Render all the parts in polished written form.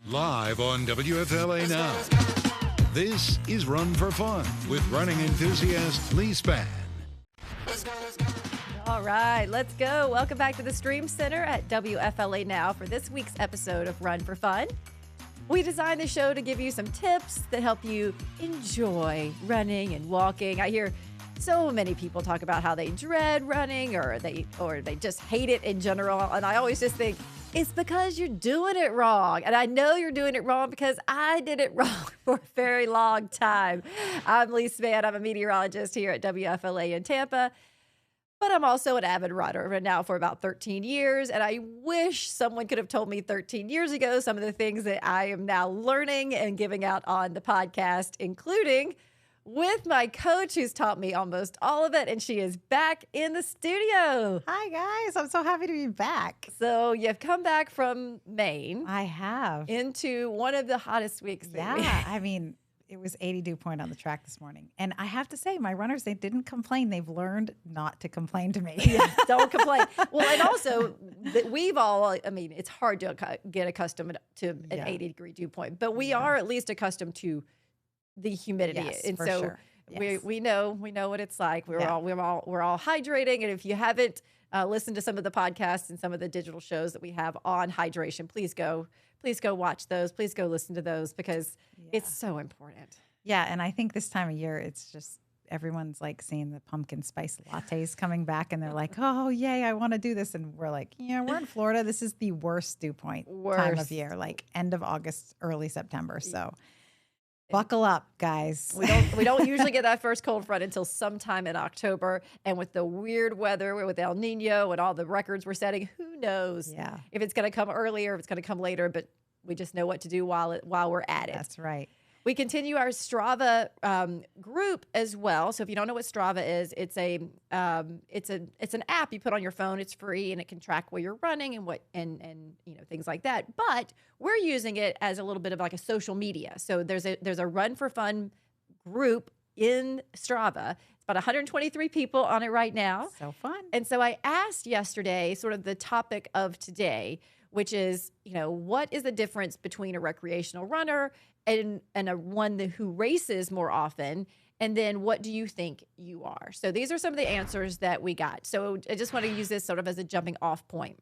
Live on WFLA Now. This is Run for Fun with running enthusiast Leigh Spann. All right, let's go. Welcome back to the Stream Center at WFLA Now for this week's episode of Run for Fun. We designed the show to give you some tips that help you enjoy running and walking. I hear so many people talk about how they dread running or they just hate it in general. And I always just think, it's because you're doing it wrong. And I know you're doing it wrong because I did it wrong for a very long time. I'm Leigh Spann. I'm a meteorologist here at WFLA in Tampa. But I'm also an avid runner, been now for about 13 years. And I wish someone could have told me 13 years ago some of the things that I am now learning and giving out on the podcast, including with my coach who's taught me almost all of it. And she is back in the studio. Hi, guys. I'm so happy to be back. So you've come back from Maine. I have. Into one of the hottest weeks. Yeah. I mean, it was 80 dew point on the track this morning. And I have to say, my runners, they didn't complain. They've learned not to complain to me. Yeah, don't complain. Well, and also, we've all, I mean, it's hard to get accustomed to an 80-degree dew point, but we are at least accustomed to the humidity. Yes, and for so sure. Yes. we know what it's like. We're all hydrating. And if you haven't listened to some of the podcasts and some of the digital shows that we have on hydration, please go watch those. Please go listen to those because it's so important. Yeah. And I think this time of year, it's just everyone's like seeing the pumpkin spice lattes coming back and they're like, oh, yay, I want to do this. And we're like, yeah, we're in Florida. This is the worst dew point time of year, like end of August, early September. So buckle up, guys. We don't usually get that first cold front until sometime in October. And with the weird weather, with El Nino and all the records we're setting, who knows if it's going to come earlier, if it's going to come later. But we just know what to do while we're at it. That's right. We continue our Strava group as well. So if you don't know what Strava is, it's an app you put on your phone. It's free and it can track where you're running and things like that. But we're using it as a little bit of like a social media. So there's a Run for Fun group in Strava. It's about 123 people on it right now. So fun. And so I asked yesterday sort of the topic of today, which is, what is the difference between a recreational runner and a one who races more often? And then what do you think you are? So these are some of the answers that we got. So I just want to use this sort of as a jumping off point.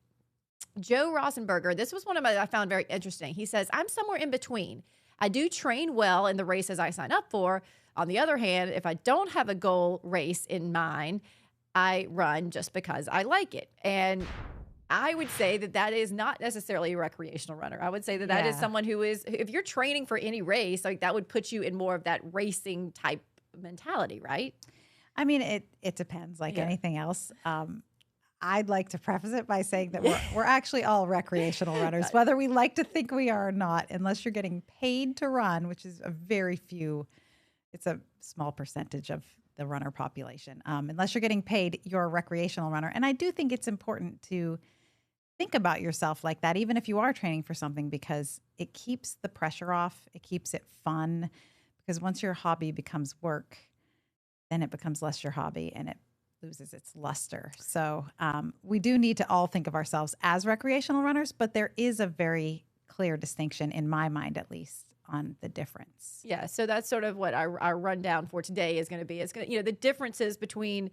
Joe Rosenberger, this was one of I found very interesting. He says, I'm somewhere in between. I do train well in the races I sign up for. On the other hand, if I don't have a goal race in mind, I run just because I like it. And I would say that is not necessarily a recreational runner. I would say that is someone who is, if you're training for any race, like that would put you in more of that racing type mentality, right? I mean, it depends, like anything else. I'd like to preface it by saying that we're actually all recreational runners, whether we like to think we are or not, unless you're getting paid to run, which is it's a small percentage of the runner population. Unless you're getting paid, you're a recreational runner. And I do think it's important to think about yourself like that, even if you are training for something, because it keeps the pressure off. It keeps it fun, because once your hobby becomes work, then it becomes less your hobby and it loses its luster. So we do need to all think of ourselves as recreational runners, but there is a very clear distinction, in my mind at least, on the difference. Yeah, so that's sort of what our rundown for today is going to be. It's going to, the differences between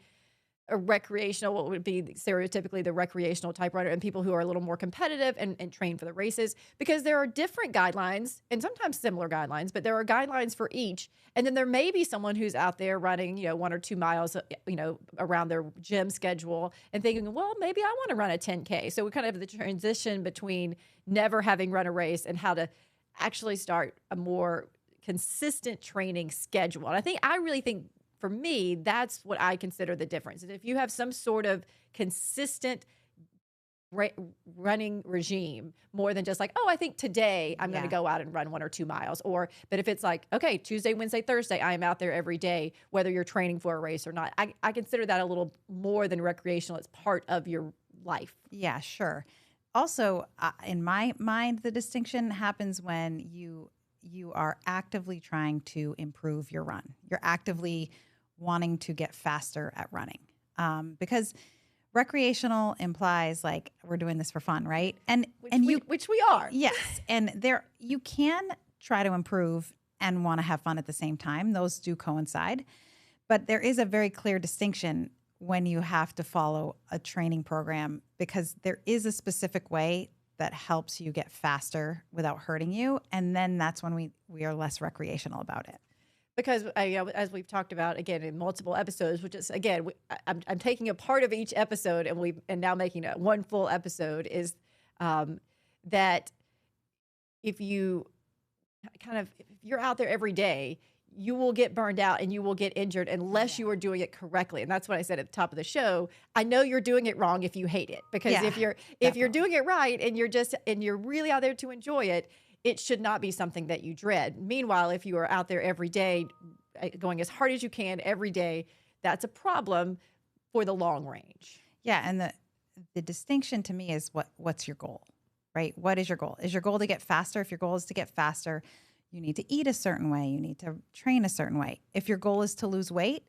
a recreational, what would be stereotypically the recreational type runner, and people who are a little more competitive and train for the races, because there are different guidelines and sometimes similar guidelines, but there are guidelines for each. And then there may be someone who's out there running, 1 or 2 miles, around their gym schedule and thinking, well, maybe I want to run a 10K. So we kind of have the transition between never having run a race and how to actually start a more consistent training schedule. And I really think for me, that's what I consider the difference. If you have some sort of consistent running regime, more than just like, oh, I think today I'm going to go out and run 1 or 2 miles. But if it's like, okay, Tuesday, Wednesday, Thursday, I am out there every day, whether you're training for a race or not, I consider that a little more than recreational. It's part of your life. Yeah, sure. Also, in my mind, the distinction happens when you are actively trying to improve your run. You're actively wanting to get faster at running. Because recreational implies like we're doing this for fun, right? Which we are. Yes, and there you can try to improve and want to have fun at the same time. Those do coincide, but there is a very clear distinction when you have to follow a training program because there is a specific way that helps you get faster without hurting you, and then that's when we are less recreational about it. Because as we've talked about again in multiple episodes, which is again, I'm taking a part of each episode and now making it one full episode is that if you're out there every day, you will get burned out and you will get injured unless you are doing it correctly. And that's what I said at the top of the show. I know you're doing it wrong if you hate it, because if you're doing it right and you're really out there to enjoy it, it should not be something that you dread. Meanwhile, if you are out there every day going as hard as you can every day, that's a problem for the long range. Yeah, and the distinction to me is what's your goal, right? What is your goal? Is your goal to get faster? If your goal is to get faster, you need to eat a certain way. You need to train a certain way. If your goal is to lose weight,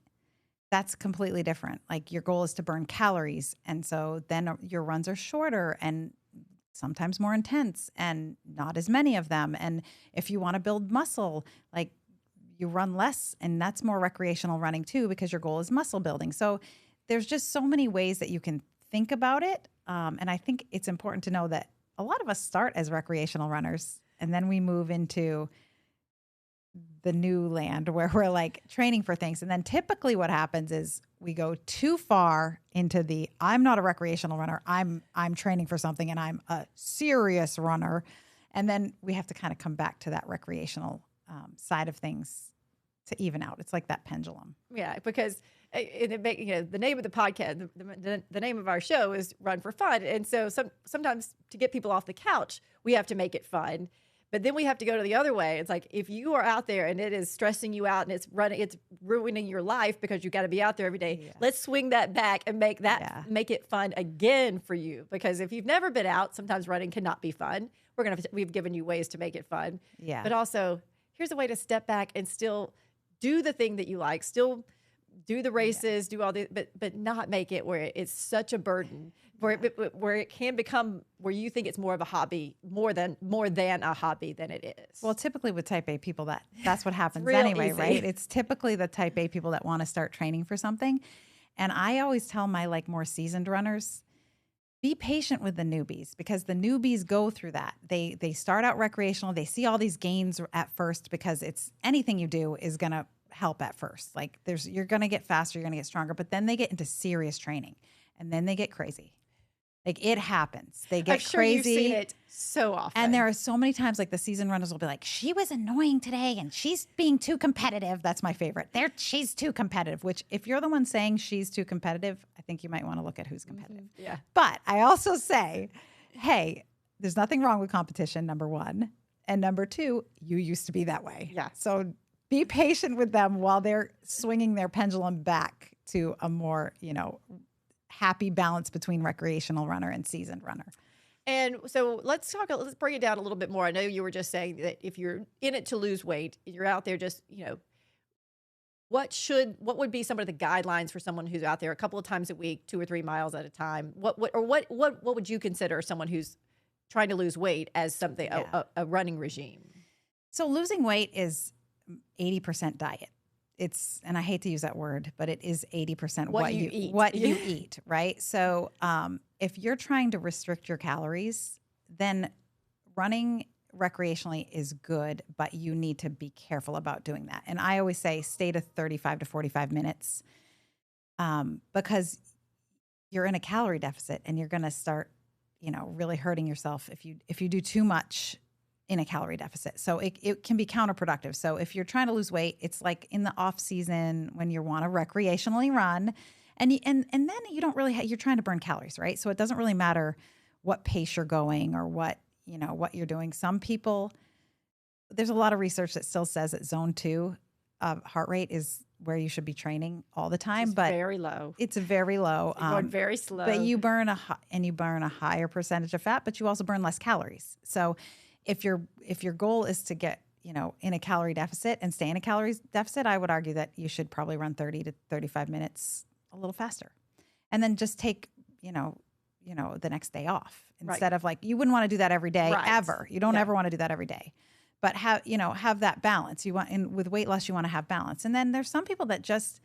that's completely different. Like your goal is to burn calories. And so then your runs are shorter and sometimes more intense and not as many of them. And if you want to build muscle, like you run less, and that's more recreational running too, because your goal is muscle building. So there's just so many ways that you can think about it. And I think it's important to know that a lot of us start as recreational runners and then we move into the new land where we're like training for things. And then typically what happens is we go too far into I'm not a recreational runner. I'm training for something and I'm a serious runner. And then we have to kind of come back to that recreational side of things to even out. It's like that pendulum. Yeah, because the name of the podcast, the name of our show is Run for Fun. And so sometimes to get people off the couch, we have to make it fun. But then we have to go to the other way. It's like if you are out there and it is stressing you out and it's ruining your life because you got to be out there every day. Let's swing that back and make it fun again for you. Because if you've never been out, sometimes running cannot be fun. We've given you ways to make it fun. Yeah. But also, here's a way to step back and still do the thing that you like. Still do the races, do all the, but not make it where it's such a burden, where it can become where you think it's more of a hobby, more than a hobby than it is. Well, typically with type A people, that's what happens real anyway, easy. right? It's typically the type A people that want to start training for something. And I always tell my like more seasoned runners, be patient with the newbies, because the newbies go through that. They start out recreational. They see all these gains at first because it's anything you do is going to help at first. Like you're going to get faster, you're going to get stronger, but then they get into serious training and then they get crazy. Like it happens. They get crazy. You've seen it so often. And there are so many times like the seasoned runners will be like, she was annoying today and she's being too competitive. That's my favorite. She's too competitive, which if you're the one saying she's too competitive, I think you might want to look at who's competitive. Mm-hmm. Yeah. But I also say, hey, there's nothing wrong with competition, number one. And number two, you used to be that way. Yeah. So be patient with them while they're swinging their pendulum back to a more, happy balance between recreational runner and seasoned runner. And so let's bring it down a little bit more. I know you were just saying that if you're in it to lose weight, you're out there just, what would be some of the guidelines for someone who's out there a couple of times a week, 2 or 3 miles at a time? What would you consider someone who's trying to lose weight as something, a running regime? So losing weight is 80% diet. And I hate to use that word, but it is 80% what you eat, right? So if you're trying to restrict your calories, then running recreationally is good, but you need to be careful about doing that. And I always say stay to 35 to 45 minutes because you're in a calorie deficit and you're going to start, really hurting yourself if you do too much in a calorie deficit. So it can be counterproductive. So if you're trying to lose weight, it's like in the off season when you want to recreationally run and then you don't really you're trying to burn calories, right? So it doesn't really matter what pace you're going or what you're doing. Some people, there's a lot of research that still says that zone 2 heart rate is where you should be training all the time, but very low. It's very low. So going very slow. But you burn a higher percentage of fat, but you also burn less calories. So if your goal is to get, in a calorie deficit and stay in a calorie deficit, I would argue that you should probably run 30 to 35 minutes a little faster. And then just take, the next day off instead of like, you wouldn't want to do that every day ever. You don't ever want to do that every day, but have that balance. You want, and with weight loss, you want to have balance. And then there's some people that just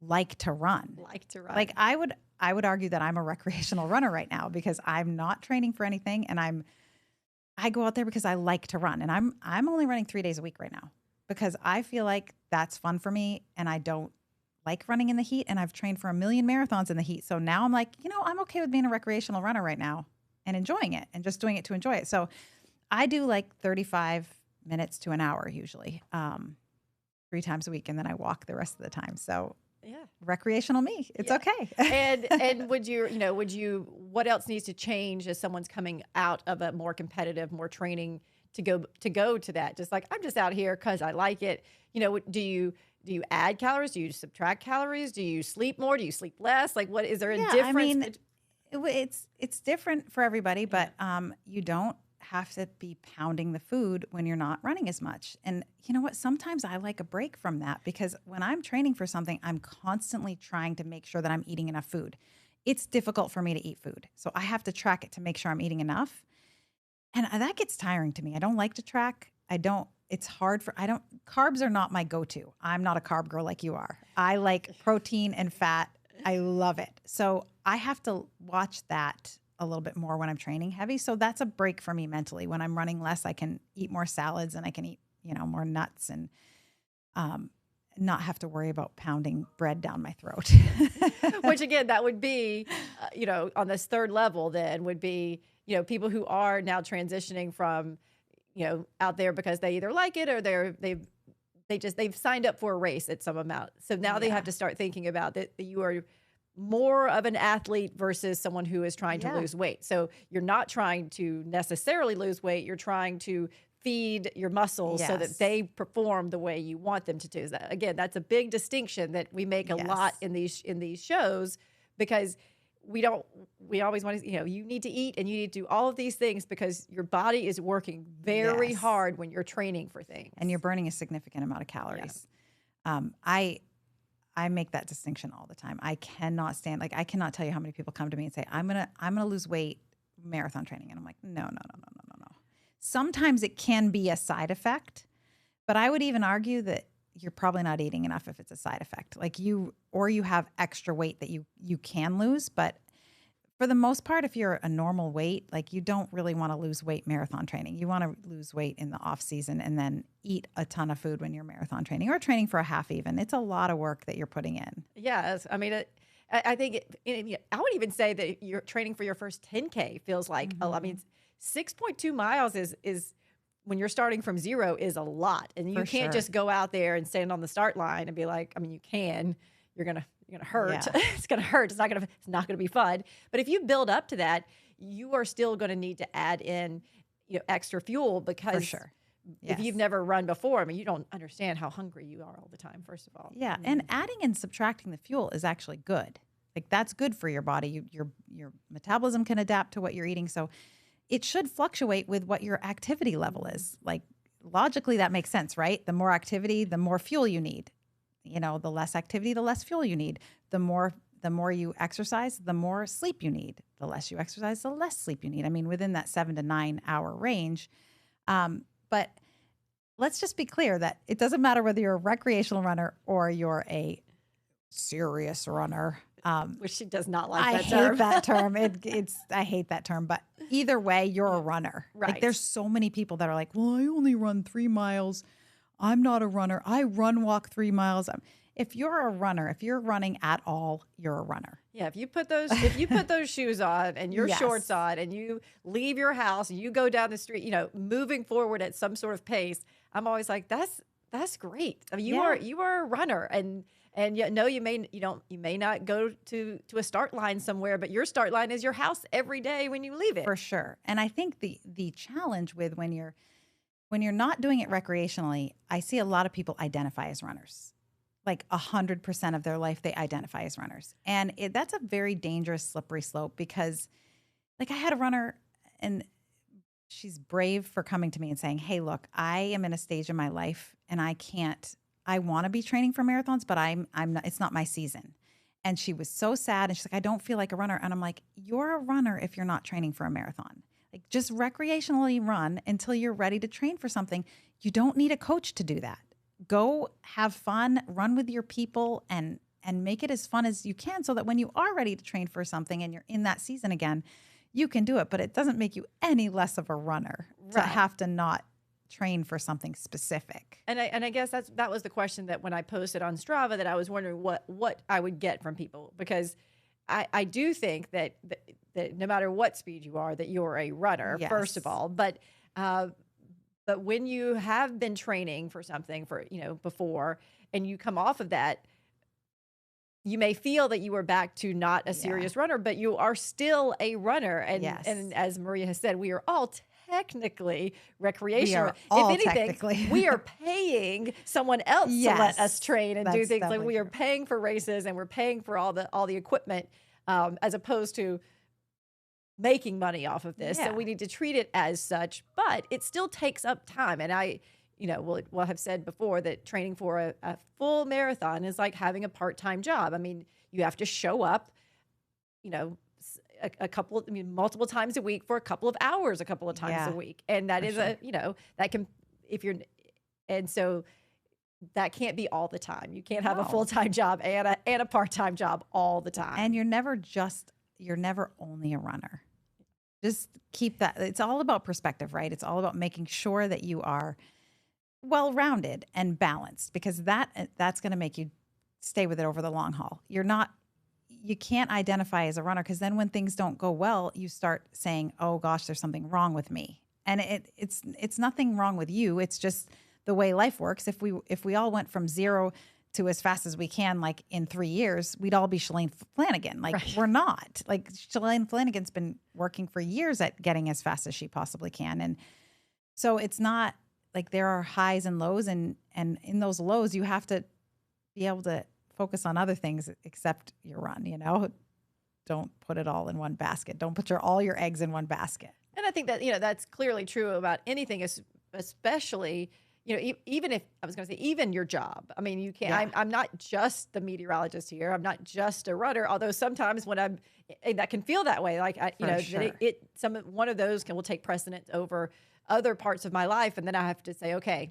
like to run. Like I would argue that I'm a recreational runner right now because I'm not training for anything. And I go out there because I like to run, and I'm only running 3 days a week right now because I feel like that's fun for me. And I don't like running in the heat, and I've trained for 1 million marathons in the heat. So now I'm like, I'm okay with being a recreational runner right now and enjoying it and just doing it to enjoy it. So I do like 35 minutes to an hour usually, 3 times a week. And then I walk the rest of the time. So recreational me, it's okay. and would you, what else needs to change as someone's coming out of a more competitive, more training to go to that? Just like, I'm just out here because I like it. Do you add calories? Do you subtract calories? Do you sleep more? Do you sleep less? Like, what is there a difference? I mean, it's different for everybody, but you don't have to be pounding the food when you're not running as much. And you know what? Sometimes I like a break from that because when I'm training for something, I'm constantly trying to make sure that I'm eating enough food. It's difficult for me to eat food, so I have to track it to make sure I'm eating enough. And that gets tiring to me. I don't like to track. It's hard carbs are not my go-to. I'm not a carb girl like you are. I like protein and fat. I love it. So I have to watch that a little bit more when I'm training heavy. So that's a break for me mentally. When I'm running less, I can eat more salads and I can eat, more nuts and not have to worry about pounding bread down my throat. Which again, that would be, on this third level then would be, people who are now transitioning from, out there because they either like it or they've signed up for a race at some amount. So now they have to start thinking about that you are more of an athlete versus someone who is trying to lose weight. So you're not trying to necessarily lose weight. You're trying to feed your muscles so that they perform the way you want them to do. Again, that's a big distinction that we make a lot in these shows because we always want to, you need to eat and you need to do all of these things because your body is working very hard when you're training for things. And you're burning a significant amount of calories. I make that distinction all the time. I cannot tell you how many people come to me and say, I'm gonna lose weight marathon training. And I'm like, no. Sometimes it can be a side effect, but I would even argue that you're probably not eating enough if it's a side effect. Like you have extra weight that you can lose, but for the most part, if you're a normal weight, like you don't really want to lose weight marathon training. You want to lose weight in the off season and then eat a ton of food when you're marathon training or training for a half even. It's a lot of work that you're putting in. Yes. I mean, I think I would even say that you're training for your first 10K feels like, I mean, 6.2 miles is when you're starting from zero is a lot. And you can't just go out there and stand on the start line and be like, I mean, you can, you're going to hurt. Yeah. It's going to hurt. It's not going to be fun. But if you build up to that, you are still going to need to add in, extra fuel because if you've never run before, I mean, you don't understand how hungry you are all the time, first of all. Yeah. And adding and subtracting the fuel is actually good. Like that's good for your body. Your metabolism can adapt to what you're eating. So it should fluctuate with what your activity level is. Like logically that makes sense, right? The more activity, the more fuel you need. The less activity, the less fuel you need. The more you exercise, the more sleep you need. The less you exercise, the less sleep you need. I mean, within that 7 to 9 hour range. But let's just be clear that it doesn't matter whether you're a recreational runner or you're a serious runner. Which she does not like I that term. hate that term. I hate that term. But either way, you're a runner. Right. Like there's so many people that are like, well, I only run 3 miles. I'm not a runner. I walk 3 miles. If you're a runner, if you're running at all, you're a runner. Yeah, if you put those shoes on and your shorts on and you leave your house and you go down the street, moving forward at some sort of pace, I'm always like, that's great. I mean, you are a runner and yet no, you may not go to a start line somewhere, but your start line is your house every day when you leave it. For sure. And I think the challenge with when you're not doing it recreationally, I see a lot of people identify as runners. Like 100% of their life, they identify as runners. And that's a very dangerous, slippery slope because like I had a runner and she's brave for coming to me and saying, hey, look, I am in a stage in my life and I want to be training for marathons, but I'm not, it's not my season. And she was so sad. And she's like, I don't feel like a runner. And I'm like, you're a runner if you're not training for a marathon. Like, just recreationally run until you're ready to train for something. You don't need a coach to do that. Go have fun, run with your people, and make it as fun as you can, so that when you are ready to train for something and you're in that season again, you can do it. But it doesn't make you any less of a runner to have to not train for something specific. And I guess that was the question that when I posted on Strava, that I was wondering what I would get from people, because I do think that no matter what speed you are, that you're a runner, Yes. first of all. But when you have been training for something for, before, and you come off of that, you may feel that you are back to not a serious runner, but you are still a runner. And, and as Maria has said, we are all technically recreational. We are all if anything, technically. we are paying someone else to let us train and do That's things. Like, definitely we are true. paying for races, and we're paying for all the equipment, as opposed to making money off of this. So we need to treat it as such, but it still takes up time. And I, will have said before that training for a full marathon is like having a part-time job. I mean, you have to show up, multiple times a week for a couple of hours, a couple of times a week. And that is that can, and so that can't be all the time. You can't have a full-time job and a part-time job all the time. And you're never only a runner. Just keep that. It's all about perspective, right? It's all about making sure that you are well-rounded and balanced, because that's going to make you stay with it over the long haul. You can't identify as a runner, because then when things don't go well, you start saying, oh gosh, there's something wrong with me. And it's nothing wrong with you. It's just the way life works. If we all went from zero to as fast as we can, like in 3 years, we'd all be Shalane Flanagan. Like, we're not. Like, Shalane Flanagan's been working for years at getting as fast as she possibly can. And so it's not like, there are highs and lows, and in those lows, you have to be able to focus on other things except your run, Don't put it all in one basket. Don't put all your eggs in one basket. And I think that, that's clearly true about anything, especially, even if I was going to say, even your job. I mean, you can't, I'm not just the meteorologist here. I'm not just a runner, although sometimes when that can feel that way. Like, that one of those will take precedence over other parts of my life. And then I have to say, okay,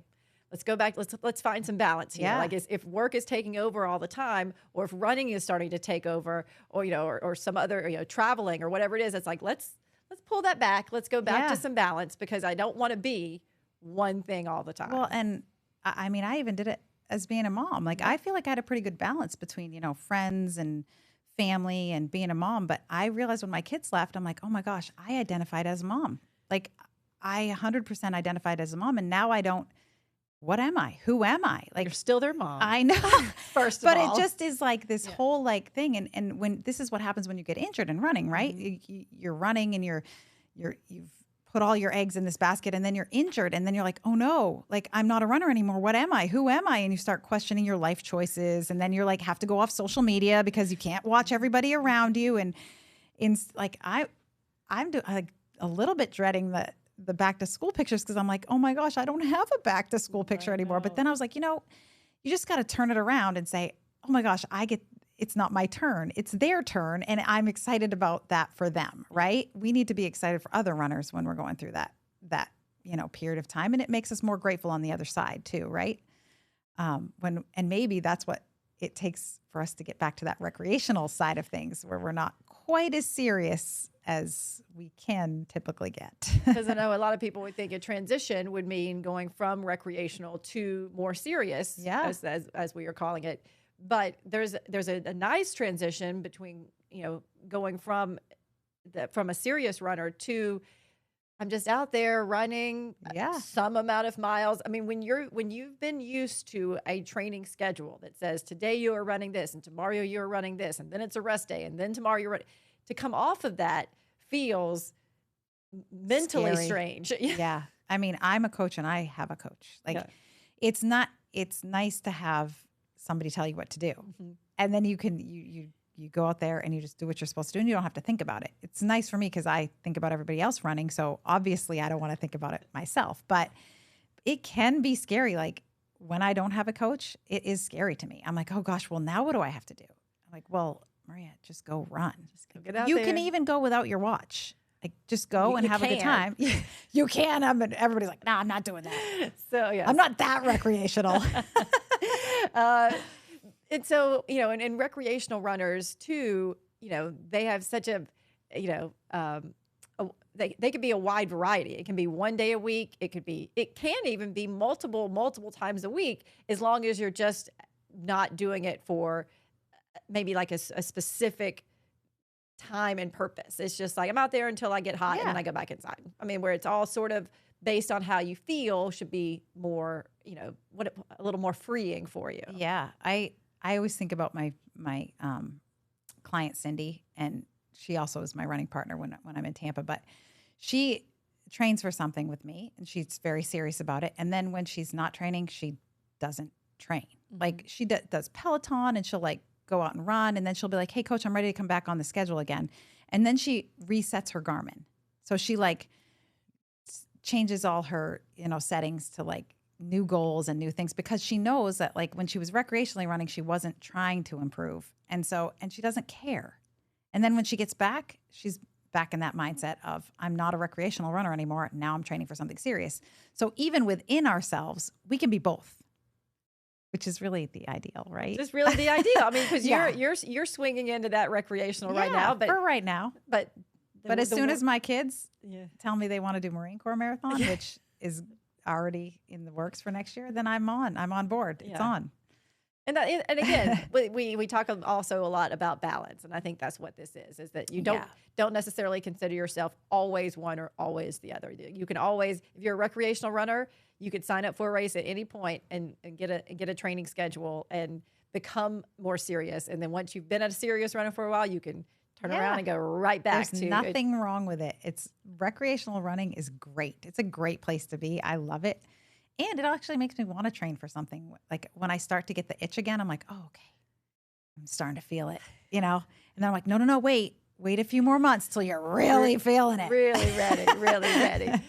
let's go back. Let's find some balance here. Like, if work is taking over all the time, or if running is starting to take over, or, or some other, traveling or whatever it is, it's like, let's pull that back. Let's go back to some balance, because I don't want to be one thing all the time. Well, and I mean, I even did it as being a mom. Like, I feel like I had a pretty good balance between, friends and family and being a mom. But I realized when my kids left, I'm like, oh my gosh, I identified as a mom. Like, I 100% identified as a mom. And now I don't. What am I? Who am I? Like, you're still their mom. I know. First of all. But it just is like this whole like thing. And when this is what happens when you get injured in running, right? Mm-hmm. You're running and you've put all your eggs in this basket, and then you're injured, and then you're like, oh no, like, I'm not a runner anymore. What am I? Who am I? And you start questioning your life choices, and then you're like, have to go off social media because you can't watch everybody around you. And like, I'm like a little bit dreading the back to school pictures, because I'm like, oh my gosh, I don't have a back to school picture anymore. But then I was like, you just got to turn it around and say, oh my gosh, it's not my turn. It's their turn. And I'm excited about that for them, right? We need to be excited for other runners when we're going through that period of time. And it makes us more grateful on the other side too, right? And maybe that's what it takes for us to get back to that recreational side of things, where we're not quite as serious as we can typically get. Because I know a lot of people would think a transition would mean going from recreational to more serious, as we are calling it. But there's a nice transition between, going from a serious runner to, I'm just out there running some amount of miles. I mean, when you've been used to a training schedule that says today you are running this, and tomorrow you are running this, and then it's a rest day, and then tomorrow you're running, to come off of that feels mentally strange. Yeah. I mean, I'm a coach and I have a coach. Like, it's nice to have somebody tell you what to do. Mm-hmm. And then you can, you go out there and you just do what you're supposed to do, and you don't have to think about it. It's nice for me because I think about everybody else running. So obviously I don't want to think about it myself, but it can be scary. Like, when I don't have a coach, it is scary to me. I'm like, oh gosh, well, now what do I have to do? I'm like, well, Maria, just go run. Just go get out You there. can even go without your watch. Like, just go and You have a good can. time. You can. Everybody's like, nah, I'm not doing that. So yeah, I'm not that recreational. And so, and recreational runners too, they have such a, they could be a wide variety. It can be one day a week. It can even be multiple times a week, as long as you're just not doing it for maybe like a specific time and purpose. It's just like, I'm out there until I get hot and then I go back inside. I mean, where it's all sort of based on how you feel should be more, a little more freeing for you. Yeah. I always think about my client, Cindy, and she also is my running partner when I'm in Tampa, but she trains for something with me and she's very serious about it. And then when she's not training, she doesn't train. Mm-hmm. Like she does Peloton and she'll like go out and run. And then she'll be like, hey coach, I'm ready to come back on the schedule again. And then she resets her Garmin. So she like changes all her, settings to like new goals and new things, because she knows that like when she was recreationally running, she wasn't trying to improve. And she doesn't care. And then when she gets back, she's back in that mindset of, I'm not a recreational runner anymore. Now I'm training for something serious. So even within ourselves, we can be both, which is really the ideal, right? Just really the ideal. I mean, because you're swinging into that recreational right now. But for right now. But as soon as my kids tell me they want to do Marine Corps Marathon, which is already in the works for next year, then I'm on board. It's on. And again, we talk also a lot about balance, and I think that's what this is that you don't necessarily consider yourself always one or always the other. You can always, if you're a recreational runner, you could sign up for a race at any point and get a training schedule and become more serious. And then once you've been a serious runner for a while, you can turn around and go right back. There's nothing wrong with it. Recreational running is great. It's a great place to be. I love it. And it actually makes me want to train for something. Like when I start to get the itch again, I'm like, oh, okay, I'm starting to feel it, And then I'm like, no, wait a few more months till you're really feeling it. Really ready.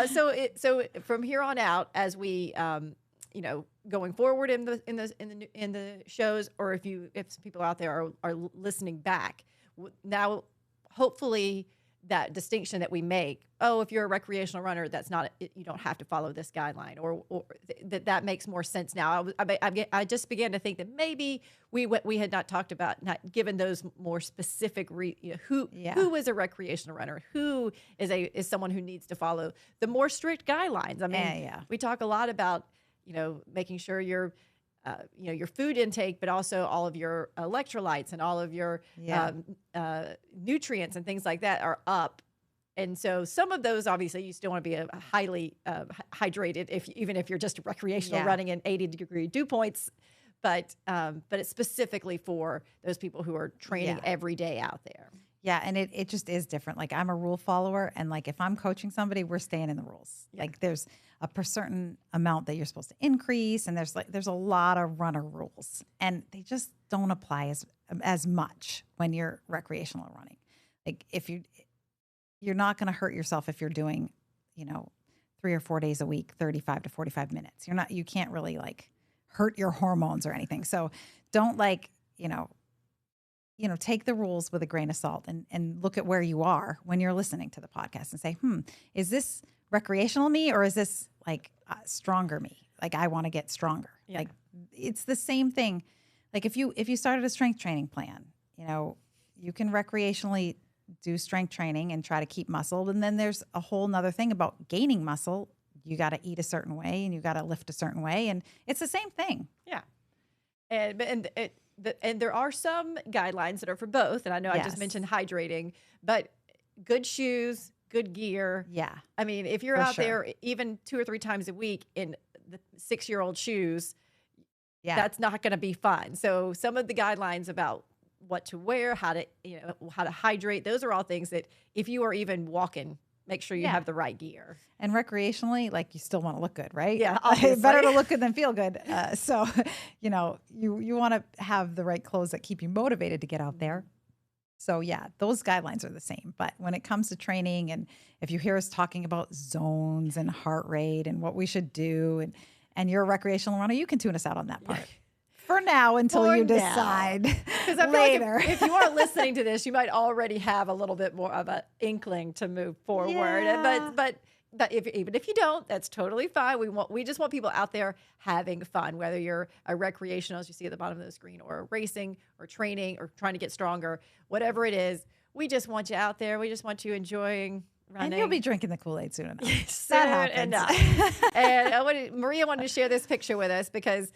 So from here on out, as we, going forward in the shows, or if some people out there are listening back now, hopefully that distinction that we make, if you're a recreational runner, that's not, you don't have to follow this guideline, or that makes more sense now. I just began to think that maybe we had not talked about, not given those more specific, who is a recreational runner, who is someone who needs to follow the more strict guidelines. I mean, we talk a lot about, making sure your food intake, but also all of your electrolytes and all of your nutrients and things like that are up. And so some of those, obviously, you still want to be highly hydrated, even if you're just recreational running in 80-degree dew points. But it's specifically for those people who are training every day out there. Yeah, and it just is different. Like I'm a rule follower, and like if I'm coaching somebody, we're staying in the rules. Yeah. Like there's a certain amount that you're supposed to increase, and there's a lot of runner rules, and they just don't apply as much when you're recreational running. Like if you're not going to hurt yourself if you're doing, 3 or 4 days a week, 35 to 45 minutes. You can't really like hurt your hormones or anything. So don't take the rules with a grain of salt and look at where you are when you're listening to the podcast and say, is this recreational me, or is this like stronger me? Like I want to get stronger. Yeah. Like it's the same thing. Like if you started a strength training plan, you can recreationally do strength training and try to keep muscle. And then there's a whole nother thing about gaining muscle. You got to eat a certain way and you got to lift a certain way. And it's the same thing. Yeah. And there are some guidelines that are for both. And I know I just mentioned hydrating, but good shoes, good gear. Yeah. I mean, if you're out there even 2 or 3 times a week in the 6-year-old shoes, that's not going to be fun. So some of the guidelines about what to wear, how to hydrate, those are all things that if you are even walking, make sure you have the right gear. And recreationally, like you still want to look good, right? Yeah, better to look good than feel good. So, you want to have the right clothes that keep you motivated to get out there. So those guidelines are the same. But when it comes to training, and if you hear us talking about zones and heart rate and what we should do, and you're a recreational runner, you can tune us out on that part. For for now until For you now. decide Because I feel later. like if you are listening to this, you might already have a little bit more of an inkling to move forward. Yeah. But even if you don't, that's totally fine. We just want people out there having fun, whether you're a recreational, as you see at the bottom of the screen, or racing, or training, or trying to get stronger, whatever it is. We just want you out there. We just want you enjoying running. And you'll be drinking the Kool-Aid soon enough. Soon That happens. enough. And Maria wanted to share this picture with us because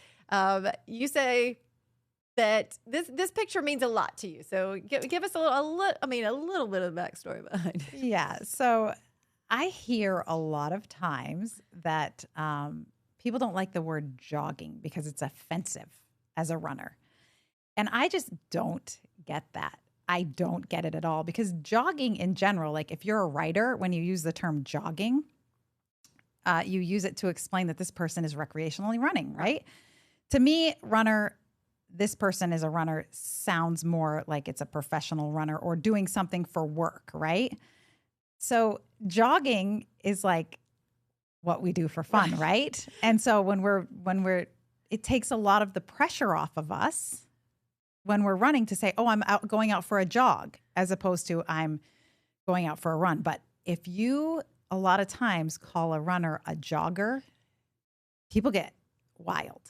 you say that this picture means a lot to you. So give us a little bit of backstory behind it. Yeah. So I hear a lot of times that people don't like the word jogging because it's offensive as a runner. And I just don't get that. I don't get it at all because jogging in general, like if you're a writer, when you use the term jogging, you use it to explain that this person is recreationally running, right? To me, this person is a runner sounds more like it's a professional runner or doing something for work, right? So jogging is like what we do for fun, right? And so it takes a lot of the pressure off of us when we're running to say, oh, I'm going out for a jog, as opposed to I'm going out for a run. But if you a lot of times call a runner a jogger, people get wild.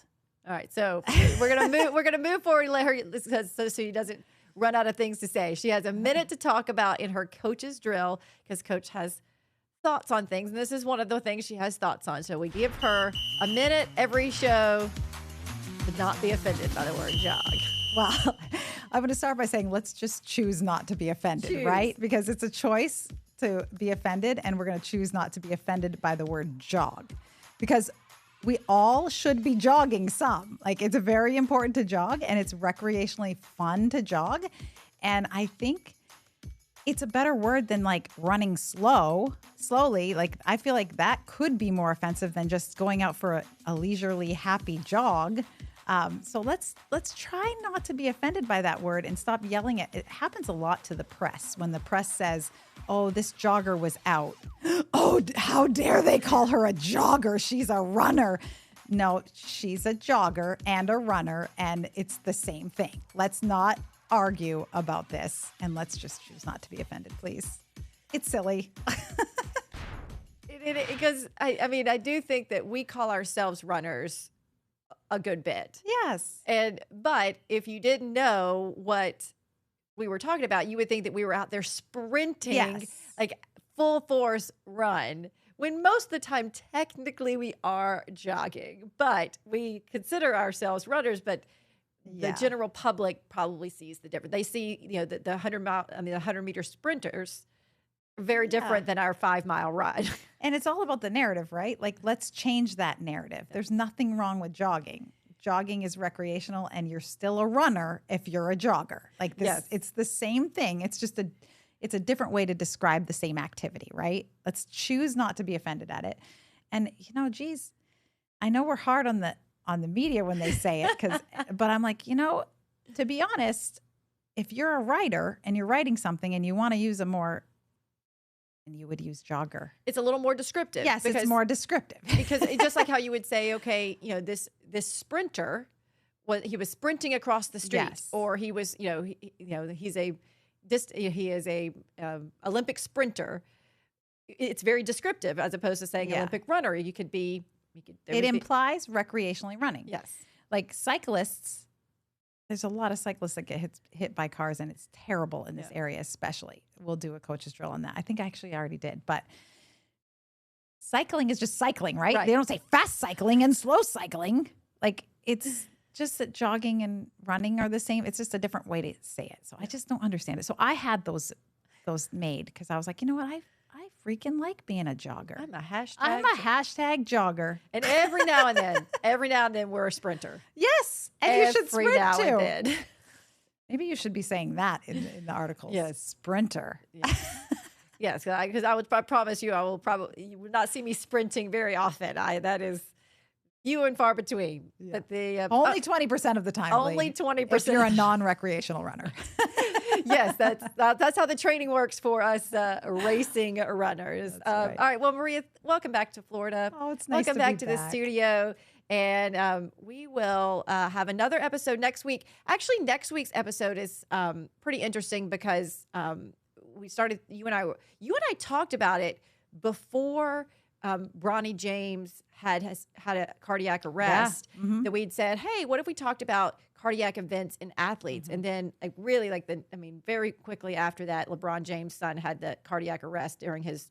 All right, so we're gonna move forward and let her so she doesn't run out of things to say. She has a minute to talk about in her coach's drill because coach has thoughts on things, and this is one of the things she has thoughts on. So we give her a minute every show to not be offended by the word jog. Well, I'm going to start by saying let's just choose not to be offended, right? Because it's a choice to be offended, and we're going to choose not to be offended by the word jog. Because we all should be jogging some. Like, it's very important to jog, and it's recreationally fun to jog. And I think it's a better word than like running slowly. Like, I feel like that could be more offensive than just going out for a leisurely, happy jog. So let's try not to be offended by that word and stop yelling it. It happens a lot to the press when the press says, oh, this jogger was out. Oh, how dare they call her a jogger? She's a runner. No, she's a jogger and a runner, and it's the same thing. Let's not argue about this, and let's just choose not to be offended, please. It's silly. Because I do think that we call ourselves runners a good bit. Yes. But if you didn't know what we were talking about, you would think that we were out there sprinting, like full force run, when most of the time, technically, we are jogging, but we consider ourselves runners, but the general public probably sees the difference. They see, the 100-meter sprinters very different than our 5-mile run. And it's all about the narrative, right? Like, let's change that narrative. There's nothing wrong with jogging. Jogging is recreational, and you're still a runner if you're a jogger. Like this, it's the same thing. It's just it's a different way to describe the same activity, right? Let's choose not to be offended at it. And geez, I know we're hard on the media when they say it, but I'm like, to be honest, if you're a writer and you're writing something and you want to use and you would use jogger. It's a little more descriptive. Yes, it's more descriptive. Because just like how you would say, okay, this sprinter, he was sprinting across the street, or he was, he is a Olympic sprinter. It's very descriptive as opposed to saying Olympic runner. It implies recreationally running. Yes, like cyclists. There's a lot of cyclists that get hit by cars, and it's terrible in this area, especially. We'll do a coach's drill on that. I think I actually already did. But cycling is just cycling, right? They don't say fast cycling and slow cycling. Like, it's just that jogging and running are the same. It's just a different way to say it. So I just don't understand it. So I had those made because I was like, you know what? I freaking like being a jogger. I'm a hashtag jogger. And every now and then we're a sprinter. Yes. And you should sprint now too. And then. Maybe you should be saying that in the articles. Yes. Sprinter. Yes, because I promise you, you would not see me sprinting very often. That is few and far between. Yeah. But only 20% of the time. Only Leigh, 20%. if you're a non-recreational runner. Yes, that's how the training works for us racing runners. Right. All right. Well, Maria, welcome back to Florida. Oh, it's nice welcome to back be to the back. studio. And we will have another episode next week. Actually, next week's episode is pretty interesting because we started. You and I talked about it before Bronny James had a cardiac arrest. Yeah. Mm-hmm. That we'd said, hey, what if we talked about cardiac events in athletes? Mm-hmm. And then very quickly after that, LeBron James' son had the cardiac arrest during his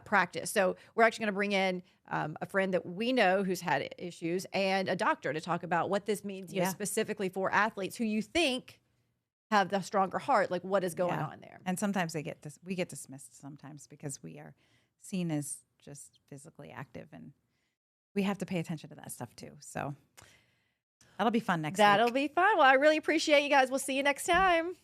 practice. So we're actually going to bring in a friend that we know who's had issues and a doctor to talk about what this means, you know, specifically for athletes who you think have the stronger heart, like what is going on there. And sometimes we get dismissed sometimes because we are seen as just physically active, and we have to pay attention to that stuff too. So that'll be fun next week. That'll be fun. Well, I really appreciate you guys. We'll see you next time.